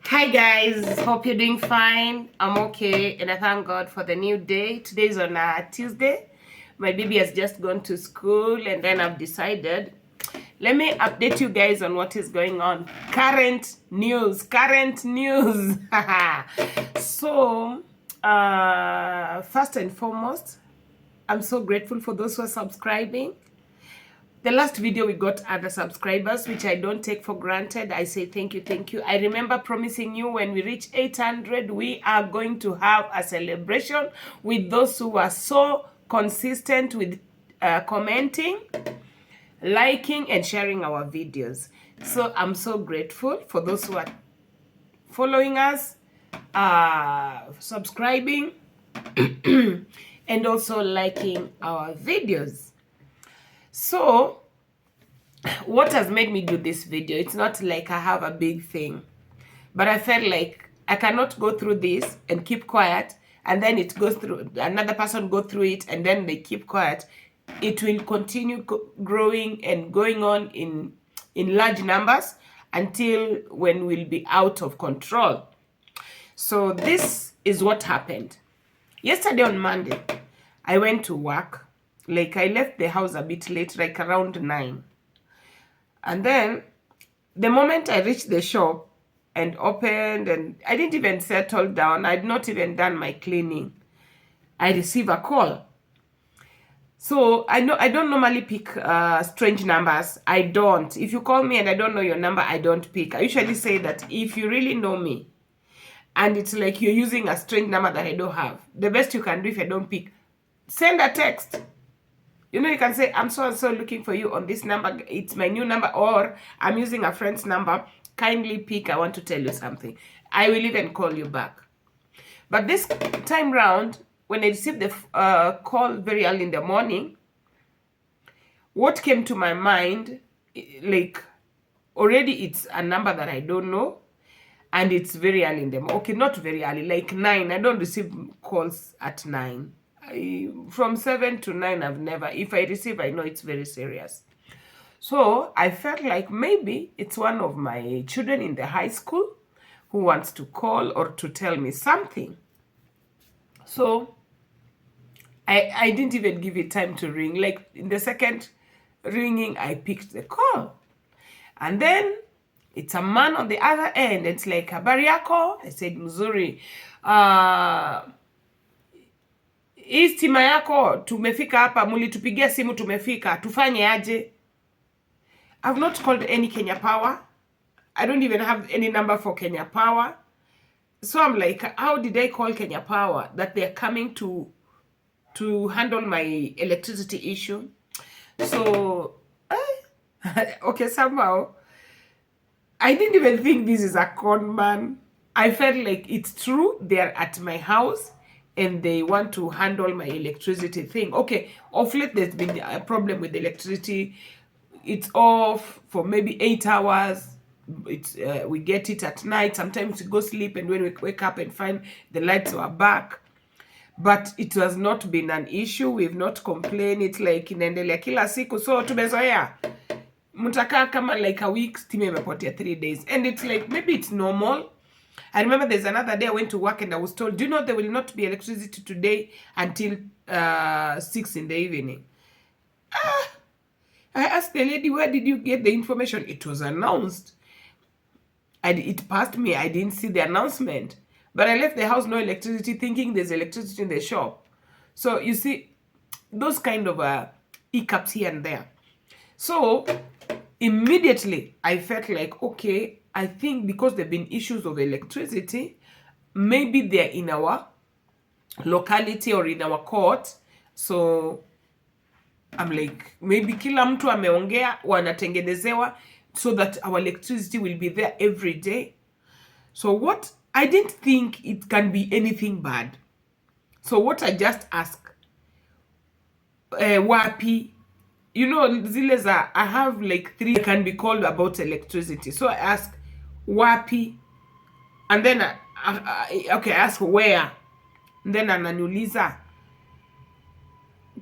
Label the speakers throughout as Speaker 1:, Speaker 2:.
Speaker 1: Hi guys, hope you're doing fine. I'm okay and I thank God for the new day. Today's on a Tuesday. My baby has just gone to school and then I've decided, let me update you guys on what is going on. Current news. So, first and foremost, I'm so grateful for those who are subscribing. The last video we got other subscribers, which I don't take for granted. I say thank you, thank you. I remember promising you when we reach 800, we are going to have a celebration with those who are so consistent with commenting, liking, and sharing our videos. So I'm so grateful for those who are following us, subscribing, and also liking our videos. So what has made me do this video, it's not like I have a big thing, but I felt like I cannot go through this and keep quiet, and then it goes through, another person go through it, and then they keep quiet. It will continue growing and going on in large numbers until when we'll be out of control. So this is what happened. Yesterday on Monday, I went to work. Like, I left the house a bit late, like around 9. And then the moment I reached the shop and opened, and I didn't even settle down, I'd not even done my cleaning, I received a call. So I don't normally pick strange numbers. I don't. If you call me and I don't know your number, I don't pick. I usually say that if you really know me and it's like you're using a strange number that I don't have, the best you can do if I don't pick, send a text. You know, you can say, I'm so and so looking for you on this number. It's my new number, or I'm using a friend's number. Kindly pick. I want to tell you something. I will even call you back. But this time round, when I received the call very early in the morning, what came to my mind, like, already it's a number that I don't know, and it's very early in the morning. Okay, not very early, like 9. I don't receive calls at 9. From 7 to 9, I've never. If I receive, I know it's very serious. So I felt like maybe it's one of my children in the high school who wants to call or to tell me something. So I didn't even give it time to ring. Like, in the second ringing, I picked the call. And then it's a man on the other end. It's like, habari yako? I said, mzuri. Hii stima yako tumefika hapa, mulitupigia simu tumefika, tufanye aje? I've not called any Kenya Power. I don't even have any number for Kenya Power. So I'm like, how did I call Kenya Power that they're coming to handle my electricity issue? So, okay, somehow, I didn't even think this is a con man. I felt like it's true. They're at my house and they want to handle my electricity thing. Okay, of late there's been a problem with electricity. It's off for maybe 8 hours. It's we get it at night. Sometimes we go sleep and when we wake up and find the lights were back. But it has not been an issue. We've not complained. It's like inaendelea kila siku. So tumezoea. Mutakaa kama like a week, stima imepotea 3 days. And it's like, maybe it's normal. I remember there's another day I went to work and I was told, do you know there will not be electricity today until 6 in the evening? I asked the lady, where did you get the information? It was announced. And it passed me. I didn't see the announcement. But I left the house, no electricity, thinking there's electricity in the shop. So you see, those kind of hiccups here and there. So immediately I felt like, okay, I think because there have been issues of electricity, maybe they're in our locality or in our court. So I'm like, maybe kila mtu ameongea, wanatengenezewa, so that our electricity will be there every day. So what, I didn't think it can be anything bad. So what I just asked, wapi, you know, zile za, I have like 3 can be called about electricity. So I ask, wapi, and then okay, I ask where, and then ananiuliza,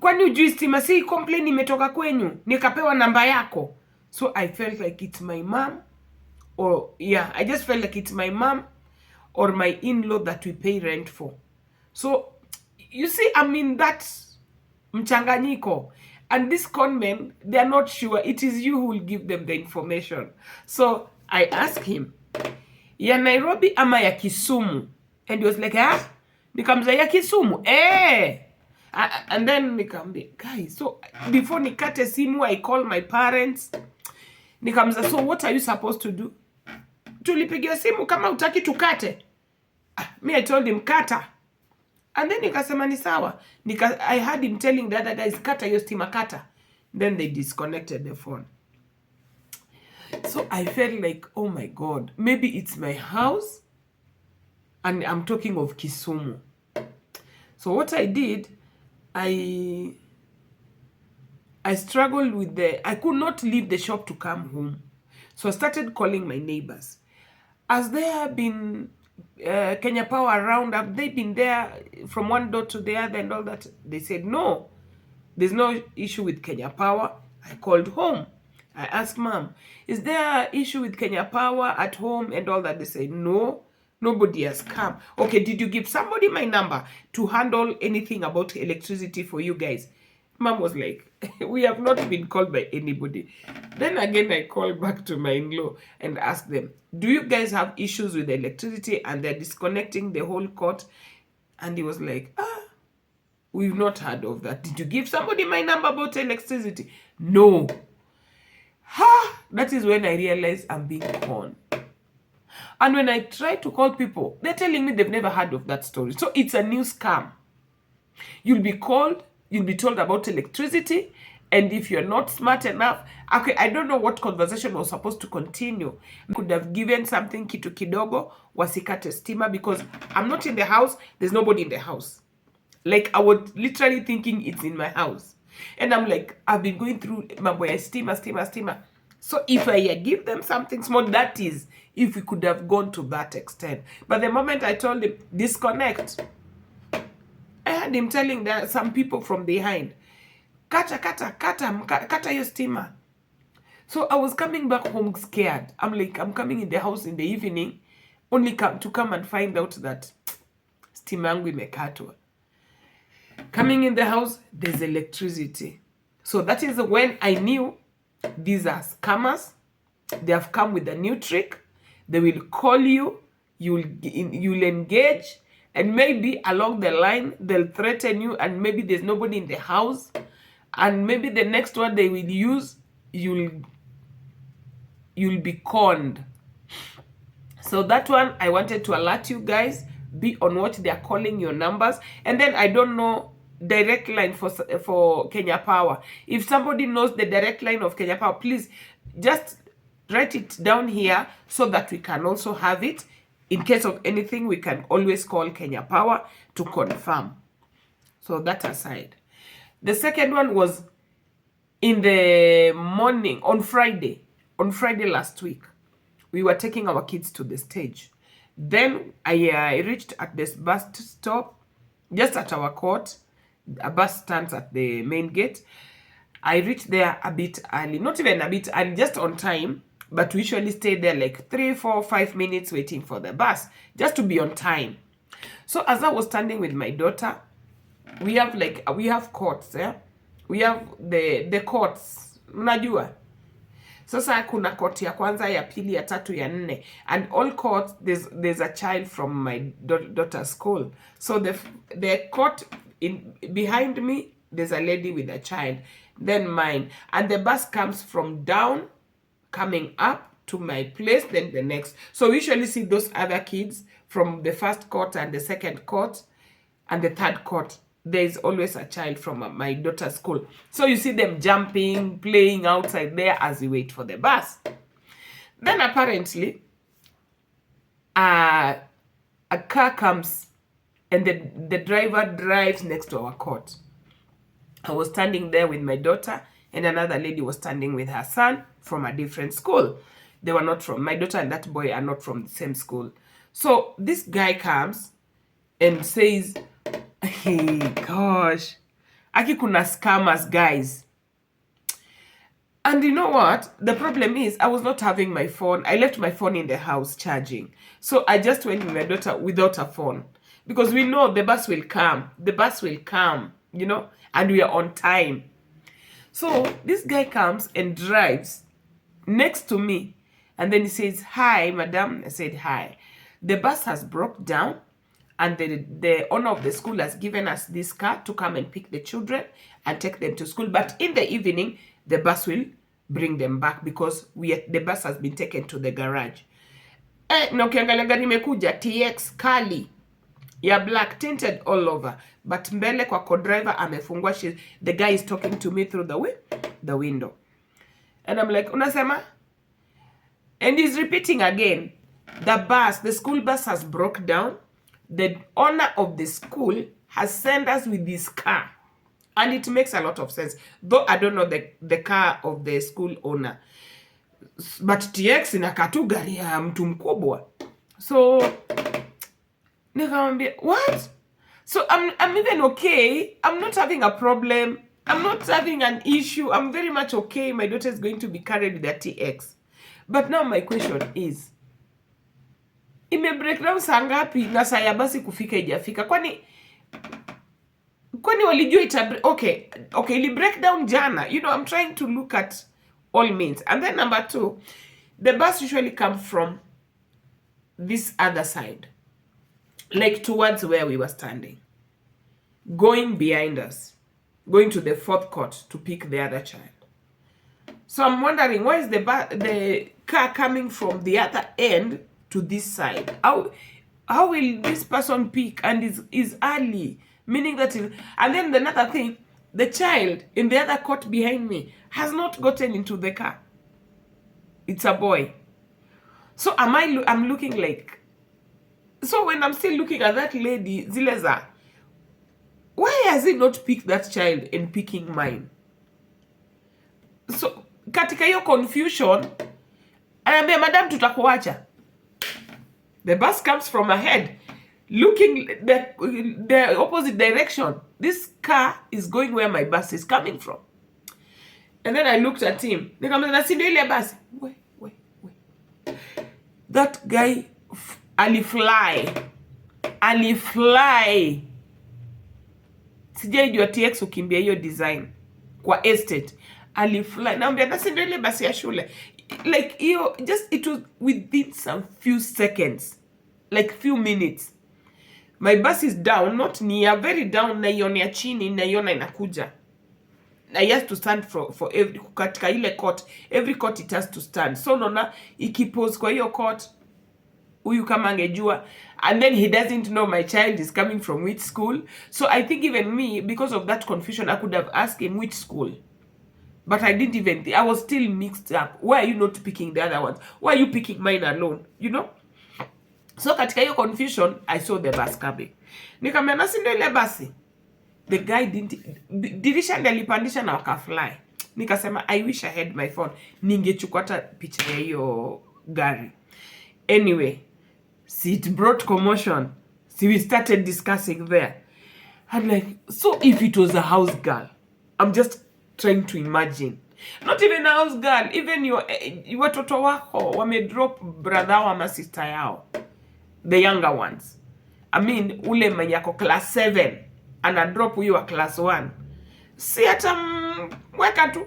Speaker 1: kwani ujui stima? Si complain imetoka kwenyu, nikapewa namba yako. So I felt like it's my mom or yeah, I just felt like it's my mom or my in-law that we pay rent for. So you see, I'm in that mchanganyiko, and these con men, they are not sure it is you who will give them the information. So I asked him, ya Nairobi ama ya Kisumu? And he was like, ah, nikamza ya Kisumu. And then nikamwambia, guys, so before nikate simu, I call my parents. Nikamza, so what are you supposed to do? Tulipigia simu kama utaki tukate. Me, I told him kata. And then nikasema ni sawa. I heard him telling the other guys, kata hiyo stima, kata. Then they disconnected the phone. So I felt like, oh my God, maybe it's my house. And I'm talking of Kisumu. So what I did, I struggled with I could not leave the shop to come home. So I started calling my neighbors. Has there been Kenya Power around? Have they been there from one door to the other and all that? They said, no, there's no issue with Kenya Power. I called home. I asked mom, is there an issue with Kenya Power at home and all that? They said, no, nobody has come. Okay, did you give somebody my number to handle anything about electricity for you guys? Mom was like, we have not been called by anybody. Then again, I called back to my in-law and asked them, do you guys have issues with electricity and they're disconnecting the whole court? And he was like, we've not heard of that. Did you give somebody my number about electricity? No. That is when I realized I'm being conned. And when I try to call people, they're telling me they've never heard of that story. So it's a new scam. You'll be called, you'll be told about electricity, and if you're not smart enough, okay, I don't know what conversation was supposed to continue. I could have given something kitu kidogo, wasikate stima, because I'm not in the house, there's nobody in the house. Like, I was literally thinking it's in my house. And I'm like, I've been going through mambo ya stima. So if I give them something small, that is, if we could have gone to that extent. But the moment I told him, disconnect, I had him telling some people from behind, kata hiyo stima. So I was coming back home scared. I'm like, I'm coming in the house in the evening, only to come and find out that stima yangu imekatwa. Coming in the house, there's electricity. So that is when I knew these are scammers. They have come with a new trick. They will call you, you'll engage, and maybe along the line, they'll threaten you, and maybe there's nobody in the house. And maybe the next one they will use, you'll be conned. So that one, I wanted to alert you guys. Be on what they are calling your numbers. And then I don't know direct line for Kenya Power. If somebody knows the direct line of Kenya Power, please just write it down here so that we can also have it. In case of anything, we can always call Kenya Power to confirm. So that aside. The second one was in the morning, on Friday last week. We were taking our kids to the stage. Then I reached at this bus stop, just at our court. A bus stands at the main gate. I reached there a bit early, not even a bit early, just on time. But we usually stay there like 3, 4, 5 minutes waiting for the bus, just to be on time. So as I was standing with my daughter, we have courts, yeah? We have the courts, mnajua. Sasa kuna court ya kwanza, ya pili, ya tatu, ya nne. And all courts, there's a child from my daughter's school. So the court behind me, there's a lady with a child. Then mine. And the bus comes from down, coming up to my place, then the next. So we usually see those other kids from the first court and the second court and the third court. There is always a child from my daughter's school. So you see them jumping, playing outside there as we wait for the bus. Then apparently, a car comes and the driver drives next to our court. I was standing there with my daughter, and another lady was standing with her son from a different school. They were not from, my daughter and that boy are not from the same school. So this guy comes and says, hey, gosh, aki kuna scammers, guys. And you know what? The problem is I was not having my phone. I left my phone in the house charging. So I just went with my daughter without a phone. Because we know the bus will come. The bus will come, you know, and we are on time. So this guy comes and drives next to me. And then he says, "Hi, madam." I said, "Hi. The bus has broke down and the owner of the school has given us this car to come and pick the children and take them to school. But in the evening, the bus will bring them back because the bus has been taken to the garage." Na ukiangalia gari imekuja TX kali ya black tinted all over, but mbele kwa co-driver amefungwa. The guy is talking to me through the window, and I'm like, "Unasema?" And he's repeating again. The school bus has broke down. The owner of the school has sent us with this car. And it makes a lot of sense. Though I don't know the car of the school owner. But TX inakaa tu gari ya mtu mkubwa. So, nikamwambia, what? So, I'm even okay. I'm not having a problem. I'm not having an issue. I'm very much okay. My daughter is going to be carried with the TX. But now my question is, ime breakdown saa ngapi na saa ya basi kufika ijafika? Kwani walijua okay, ili breakdown jana. You know, I'm trying to look at all means. And then number 2, the bus usually comes from this other side, like towards where we were standing, going behind us, going to the 4th court to pick the other child. So I'm wondering, why is the car coming from the other end to this side? How will this person pick and is early? Meaning that, and then another thing, the child in the other court behind me has not gotten into the car. It's a boy. So I'm looking like, so when I'm still looking at that lady, Zileza, why has he not picked that child and picking mine? So katika hiyo confusion, anaambia, "Madam, tutakuacha." The bus comes from ahead, looking the opposite direction. This car is going where my bus is coming from. And then I looked at him. Nikamwambia, "Si ndio ile bus?" Wait. That guy alifly. Sijaijua TX ukimbia hiyo design kwa estate. Alifly. Naambia, "Si ndio ile basi ya shule." Like, it was within some few seconds, like few minutes. My bus is down, not near, very down, naiona chini, naiona inakuja. I has to stand for every, katika ile court, every court it has to stand. So naona ikipose kwa hiyo court, huyu kama angejua, and then he doesn't know my child is coming from which school. So I think even me, because of that confusion, I could have asked him which school. But I didn't even think. I was still mixed up. Why are you not picking the other ones? Why are you picking mine alone? You know? So katika hiyo confusion, I saw the bus coming. Nikamwambia, "Na si ndio ile basi?" The guy dirisha nilipandisha na wakafly. Nikasema, I wish I had my phone. Ningechukua hata picha ya hiyo gari. Anyway, see, it brought commotion. See, we started discussing there. I'm like, so if it was a house girl, I'm just trying to imagine. Not even a house girl, even your watoto wako wamedrop brother ama sister yao, the younger ones. I mean, ule mwenye ako class 7 ana drop huyu wa class 1. Si hata weka tu,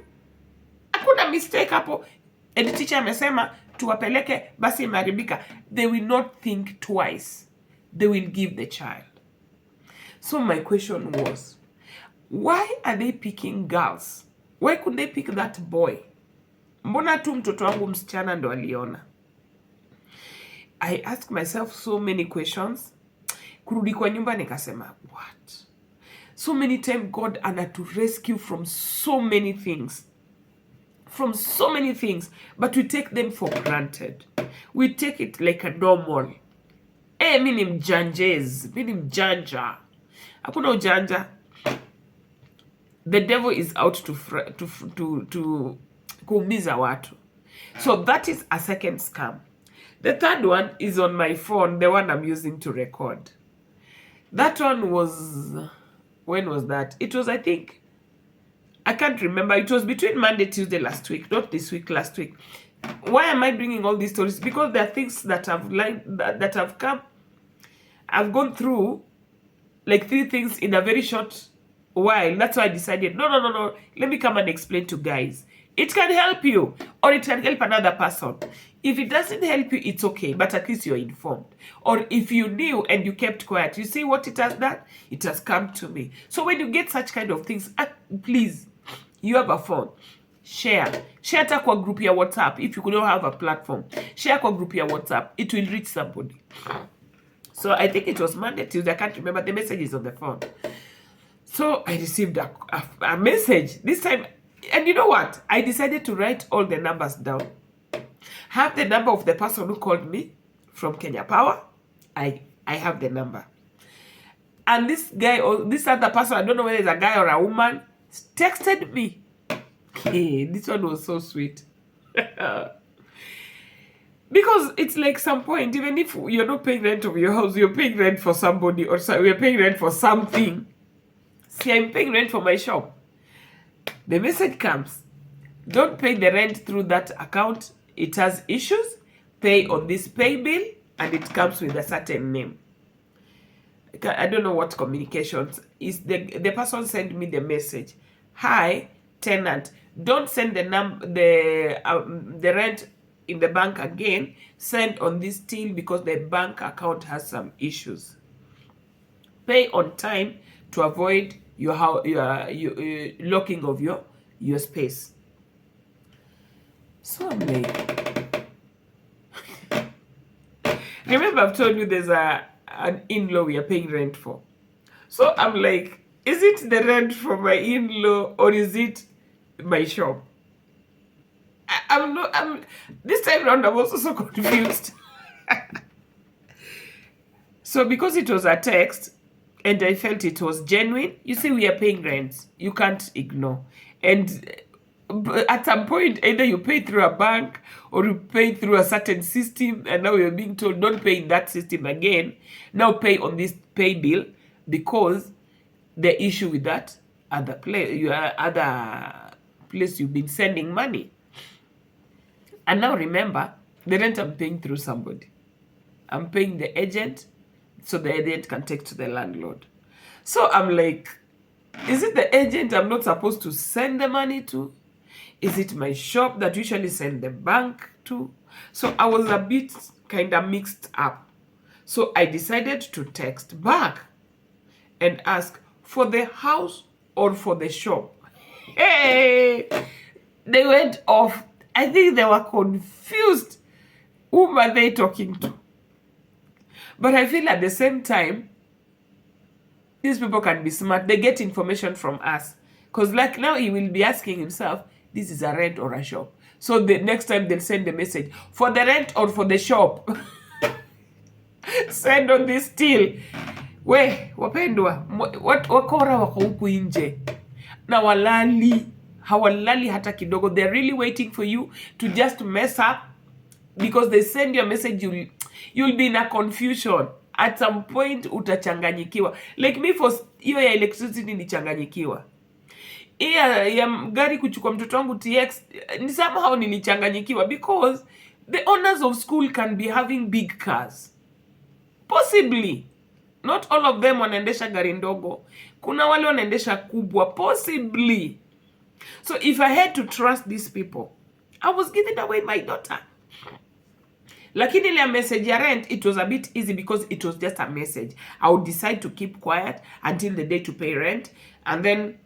Speaker 1: hakuna mistake hapo. And teacher amesema tuwapeleke, basi imeharibika. They will not think twice. They will give the child. So my question was, why are they picking girls? Why couldn't they pick that boy? Mbona tu mtoto wangu msichana ndo aliona? I asked myself so many questions. Kurudi kwa nyumba nikasema, what? So many times God ana to rescue from so many things. From so many things. But we take them for granted. We take it like a normal. Mimi ni mjanjez. Mimi ni mjanja. Hakuna ujanja. The devil is out to kuumiza watu. So that is a second scam. The third one is on my phone, the one I'm using to record. That one was, when was that? It was, I think, I can't remember. It was between Monday, Tuesday last week, not this week, last week. Why am I bringing all these stories? Because there are things that have come. I've gone through like 3 things in a very short while. That's why I decided, no. Let me come and explain to guys. It can help you, or it can help another person. If it doesn't help you, it's okay, but at least you're informed. Or if you knew and you kept quiet, you see what it has done? It has come to me. So when you get such kind of things, please, you have a phone. Share hata kwa group ya WhatsApp. If you don't have a platform, share kwa group ya WhatsApp. It will reach somebody. So I think it was Monday, Tuesday. I can't remember. The message is on the phone. So I received a message this time. And you know what? I decided to write all the numbers down. Have the number of the person who called me from Kenya Power. I have the number. And this guy or this other person, I don't know whether it's a guy or a woman, texted me. Hey, this one was so sweet. Because it's like some point, even if you're not paying rent of your house, you're paying rent for somebody, or we're paying rent for something. See, I'm paying rent for my shop. The message comes, don't pay the rent through that account. It has issues. Pay on this pay bill, and it comes with a certain name. I don't know what communications is. The person sent me the message. Hi, tenant. Don't send the rent in the bank again. Send on this till because the bank account has some issues. Pay on time to avoid your locking of your space. So I'm like, remember I've told you there's an in-law we are paying rent for. So I'm like, is it the rent for my in-law or is it my shop? I'm this time around I'm also so confused. So because it was a text and I felt it was genuine, you see, we are paying rent. You can't ignore. And at some point, either you pay through a bank or you pay through a certain system, and now you're being told don't pay in that system again. Now pay on this pay bill because the issue with that other place you've been sending money. And now remember, the rent I'm paying through somebody. I'm paying the agent so the agent can take to the landlord. So I'm like, is it the agent I'm not supposed to send the money to? Is it my shop that usually send the bank to? So I was a bit kind of mixed up. So I decided to text back and ask for the house or for the shop. Hey, they went off. I think they were confused. Whom are they talking to? But I feel at the same time, these people can be smart. They get information from us. Because like now he will be asking himself, this is a rent or a shop. So the next time they'll send the message, for the rent or for the shop. Send on this till. We, wapendwa, wakora wako huku nje. Na hawalali hata kidogo. They're really waiting for you to just mess up. Because they send you a message, you'll be in a confusion. At some point, utachanganyikiwa. Like me, for hiyo ya electricity nilichanganyikiwa. Ya gari kuchukua mtoto wangu TX, ni somehow nilichanganyikiwa. Because the owners of school can be having big cars. Possibly. Not all of them wanaendesha gari ndogo. Kuna wale wanaendesha kubwa. Possibly. So if I had to trust these people, I was giving away my daughter. Lakini ile message ya rent, it was a bit easy because it was just a message. I would decide to keep quiet until the day to pay rent. And then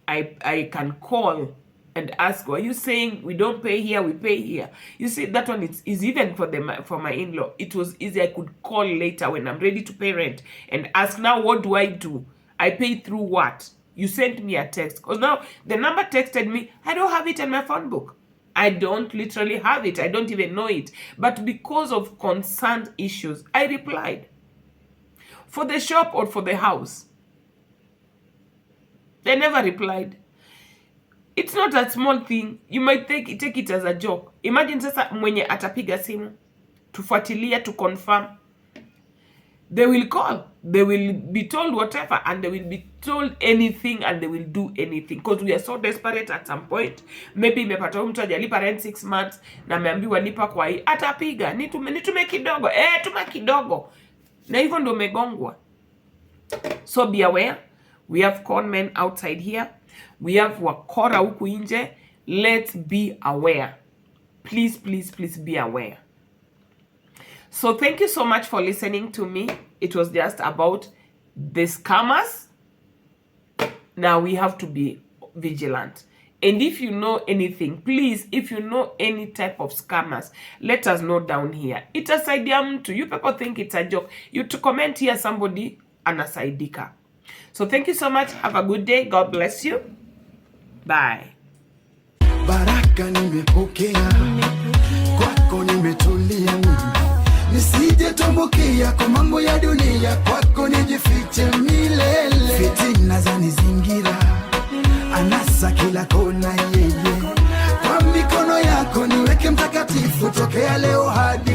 Speaker 1: I can call and ask, are you saying we don't pay here, we pay here? You see, that one is even for my in-law. It was easy. I could call later when I'm ready to pay rent and ask, now what do? I pay through what? You sent me a text. Because now the number texted me, I don't have it in my phone book. I don't literally have it. I don't even know it. But because of concerned issues, I replied. For the shop or for the house? They never replied. It's not a small thing. You might take it as a joke. Imagine sasa mwenye atapiga simu tufuatilia to confirm. They will call. They will be told whatever and they will be told anything and they will do anything because we are so desperate at some point. Maybe imepata mtu hajalipa rent 6 months na ameambiwa lipa kwa hii, atapiga nitume kidogo, tuma kidogo, na hivyo ndio umegongwa. So be aware, we have con men outside here, we have wakora huku nje. Let's be aware, please, please, please be aware. So thank you so much for listening to me. It was just about the scammers. Now we have to be vigilant. And if you know anything, please, if you know any type of scammers, let us know down here. Itasaidia mtu. You people think it's a joke. You to comment here, somebody anasaidika. So thank you so much. Have a good day. God bless you. Bye.
Speaker 2: Baraka nimepokea, kwako nimetulia mimi. Nisije tumbukia kwa mambo ya dunia, kwako nijifiche milele. Fitina zanizingira, anasa kila kona yeye. Kwa mikono yako niweke mtakatifu, tokea leo hadi